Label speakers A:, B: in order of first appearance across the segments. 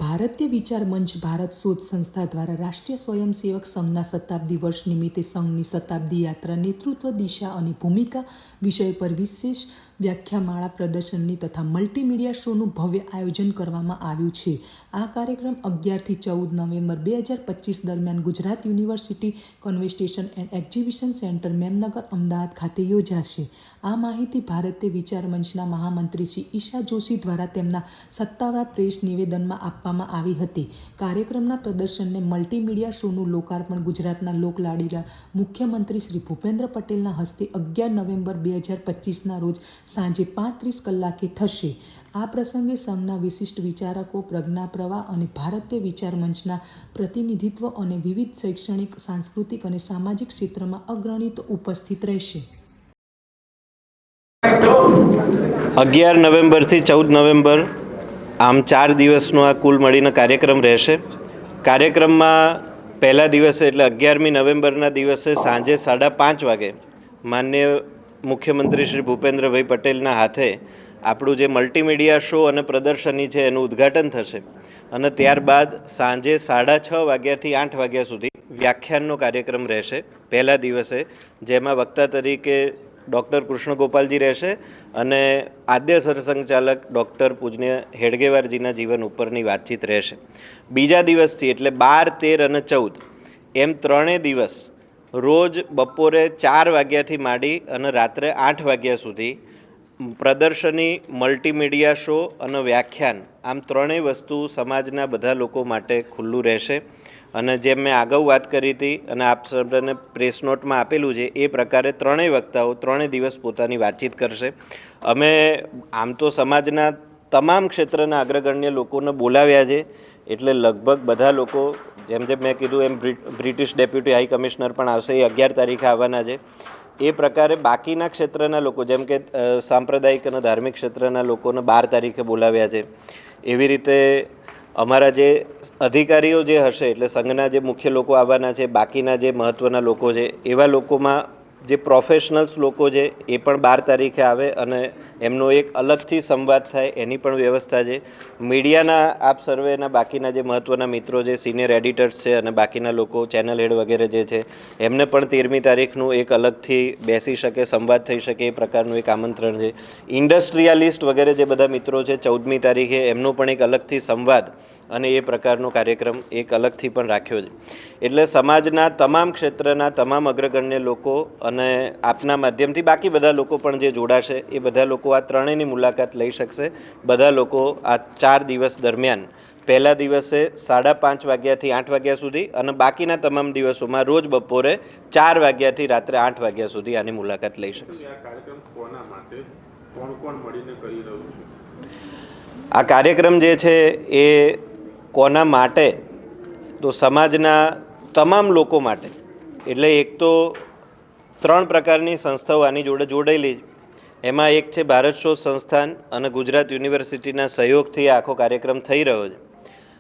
A: ભારતીય વિચાર મંચ ભારત શોધ સંસ્થા દ્વારા રાષ્ટ્રીય સ્વયંસેવક સંઘના શતાબ્દી વર્ષ નિમિત્તે સંઘની શતાબ્દી યાત્રા નેતૃત્વ દિશા અને ભૂમિકા વિષય પર વિશેષ વ્યાખ્યામાળા પ્રદર્શનની તથા મલ્ટીમીડિયા શોનું ભવ્ય આયોજન કરવામાં આવ્યું છે. આ કાર્યક્રમ 11થી 14 નવેમ્બર 2025 દરમિયાન Gujarat university convention and exhibition centre Memnagar Ahmedabad ખાતે યોજાશે. આ માહિતી ભારતીય વિચાર મંચના મહામંત્રી શ્રી ઈશા જોશી દ્વારા તેમના સત્તાવાર પ્રેસ નિવેદનમાં આપવામાં આવી હતી. કાર્યક્રમના પ્રદર્શનને મલ્ટીમીડિયા શોનું લોકાર્પણ ગુજરાતના લોકલાડીલા મુખ્યમંત્રી શ્રી ભૂપેન્દ્ર પટેલના હસ્તે 11 નવેમ્બર 2025ના રોજ સાંજે 5:30 કલાકે થશે. આ પ્રસંગે સંઘના વિશિષ્ટ વિચારકો, પ્રજ્ઞા પ્રવાહ અને ભારતીય વિચાર મંચના પ્રતિનિધિત્વ અને વિવિધ શૈક્ષણિક, સાંસ્કૃતિક અને સામાજિક ક્ષેત્રમાં અગ્રણીઓ ઉપસ્થિત રહેશે.
B: 11 નવેમ્બરથી 14 નવેમ્બર આમ 4 દિવસનો આ કુલ મળીને કાર્યક્રમ રહેશે. કાર્યક્રમમાં પહેલા દિવસે એટલે 11મી નવેમ્બરના દિવસે સાંજે 5:30 વાગે માનનીય મુખ્યમંત્રી શ્રી ભૂપેન્દ્રભાઈ પટેલના હાથે આપણું જે મલ્ટીમીડિયા શો અને પ્રદર્શની છે એનું ઉદ્ઘાટન થશે અને ત્યારબાદ સાંજે 6:30 વાગ્યાથી 8 વાગ્યા સુધી વ્યાખ્યાનનો કાર્યક્રમ રહેશે પહેલા દિવસે, જેમાં વક્તા તરીકે ડૉક્ટર કૃષ્ણગોપાલજી રહેશે અને આદ્ય સરસંઘચાલક ડૉક્ટર પૂજ્ય હેડગેવારજીના જીવન ઉપરની વાતચીત રહેશે. બીજા દિવસથી એટલે 12, 13 અને 14 એમ 3 દિવસ રોજ બપોરે 4 વાગ્યાથી માંડી અને રાત્રે 8 વાગ્યા સુધી પ્રદર્શની, મલ્ટીમીડિયા શો અને વ્યાખ્યાન આમ 3 વસ્તુ સમાજના બધા લોકો માટે ખુલ્લું રહેશે. અને જેમ મેં અગાઉ વાત કરી હતી અને આપ સૌને પ્રેસ નોટમાં આપેલું છે એ પ્રકારે 3 વક્તાઓ 3 દિવસ પોતાની વાતચીત કરશે. અમે આમ તો સમાજના તમામ ક્ષેત્રના અગ્રગણ્ય લોકોને બોલાવ્યા છે, એટલે લગભગ બધા લોકો જેમ મેં કીધું એમ બ્રિટિશ ડેપ્યુટી હાઈ કમિશનર પણ આવશે, એ 11 તારીખે આવવાના છે. એ પ્રકારે બાકીના ક્ષેત્રના લોકો જેમ કે સાંપ્રદાયિક અને ધાર્મિક ક્ષેત્રના લોકોને 12 તારીખે બોલાવ્યા છે. એવી રીતે અમારા જે અધિકારીઓ જે હશે એટલે સંઘના જે મુખ્ય લોકો આવવાના છે, બાકીના જે મહત્ત્વના લોકો છે એવા લોકોમાં જે પ્રોફેશનલ્સ લોકો છે એ પણ 12 તારીખે આવે અને એમનો એક અલગથી સંવાદ થાય એની પણ વ્યવસ્થા છે. મીડિયાના આપ સર્વેના બાકીના જે મહત્ત્વના મિત્રો છે, સિનિયર એડિટર્સ છે અને બાકીના લોકો ચેનલ હેડ વગેરે જે છે એમને પણ 13મી તારીખનું એક અલગથી બેસી શકે, સંવાદ થઈ શકે એ પ્રકારનું એક આમંત્રણ છે. ઇન્ડસ્ટ્રીયાલિસ્ટ વગેરે જે બધા મિત્રો છે 14મી તારીખે એમનો પણ એક અલગથી સંવાદ અને એ પ્રકારનો કાર્યક્રમ એક અલગથી પણ રાખ્યો છે. એટલે સમાજના તમામ ક્ષેત્રના તમામ અગ્રગણ્ય લોકો અને આપના માધ્યમથી બાકી બધા લોકો પણ જે જોડાશે એ બધા લોકો આ 3ની મુલાકાત લઈ શકશે. બધા લોકો આ 4 દિવસ દરમિયાન પહેલા દિવસે 5:30 વાગ્યાથી 8 વાગ્યા સુધી અને બાકીના તમામ દિવસોમાં રોજ બપોરે 4 વાગ્યાથી રાત્રે 8 વાગ્યા સુધી આની મુલાકાત લઈ શકશે. આ કાર્યક્રમ જે છે એ કોના માટે? તો સમાજના તમામ લોકો માટે. એટલે એક તો 3 પ્રકારની સંસ્થાઓ આની જોડે જોડાયેલી. એમાં એક છે ભારત શોધ સંસ્થાન અને ગુજરાત યુનિવર્સિટીના સહયોગથી આખો કાર્યક્રમ થઈ રહ્યો છે.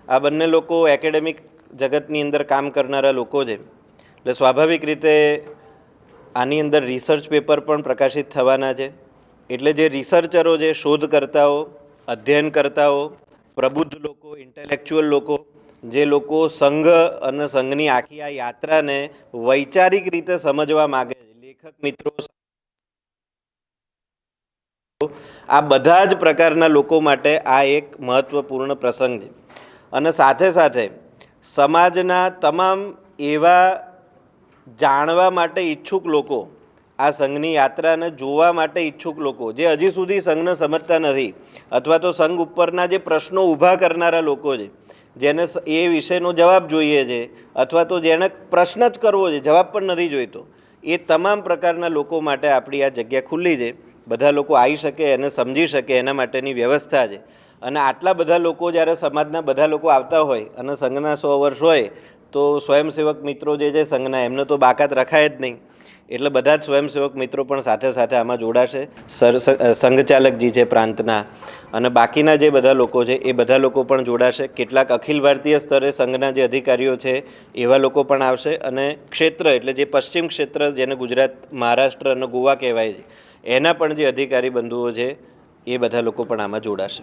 B: આ બંને લોકો એકેડેમિક જગતની અંદર કામ કરનારા લોકો છે, એટલે સ્વાભાવિક રીતે આની અંદર રિસર્ચ પેપર પણ પ્રકાશિત થવાના છે. એટલે જે રિસર્ચરો છે, શોધકર્તાઓ, અધ્યયનકર્તાઓ, પ્રબુદ્ધ લોકો, ઇન્ટેલેક્ચ્યુઅલ લોકો, જે લોકો સંઘ અને સંઘની આખી આ યાત્રાને વૈચારિક રીતે સમજવા માગે છે, લેખક મિત્રો, આ બધા જ પ્રકારના લોકો માટે આ એક મહત્ત્વપૂર્ણ પ્રસંગ છે. અને સાથે સાથે સમાજના તમામ એવા જાણવા માટે ઈચ્છુક લોકો, આ સંઘની યાત્રાને જોવા માટે ઈચ્છુક લોકો જે હજી સુધી સંઘને સમજતા નથી અથવા તો સંઘ ઉપરના જે પ્રશ્નો ઊભા કરનારા લોકો છે, જેને એ વિષયનો જવાબ જોઈએ છે અથવા તો જેને પ્રશ્ન જ કરવો છે, જવાબ પણ નથી જોઈતો, એ તમામ પ્રકારના લોકો માટે આપણી આ જગ્યા ખુલ્લી છે. બધા લોકો આવી શકે, એને સમજી શકે એના માટેની વ્યવસ્થા છે. અને આટલા બધા લોકો જ્યારે સમાજના બધા લોકો આવતા હોય અને સંઘના 100 વર્ષ હોય તો સ્વયંસેવક મિત્રો જે છે સંઘના એમને તો બાકાત રખાય જ નહીં. એટલે બધા જ સ્વયંસેવક મિત્રો પણ સાથે સાથે આમાં જોડાશે. સંઘચાલકજી છે પ્રાંતના અને બાકીના જે બધા લોકો છે એ બધા લોકો પણ જોડાશે. કેટલાક અખિલ ભારતીય સ્તરે સંઘના જે અધિકારીઓ છે એવા લોકો પણ આવશે અને ક્ષેત્ર એટલે જે પશ્ચિમ ક્ષેત્ર જેને ગુજરાત, મહારાષ્ટ્ર અને ગોવા કહેવાય છે એના પણ જે અધિકારી બંધુઓ છે એ બધા લોકો પણ આમાં જોડાશે.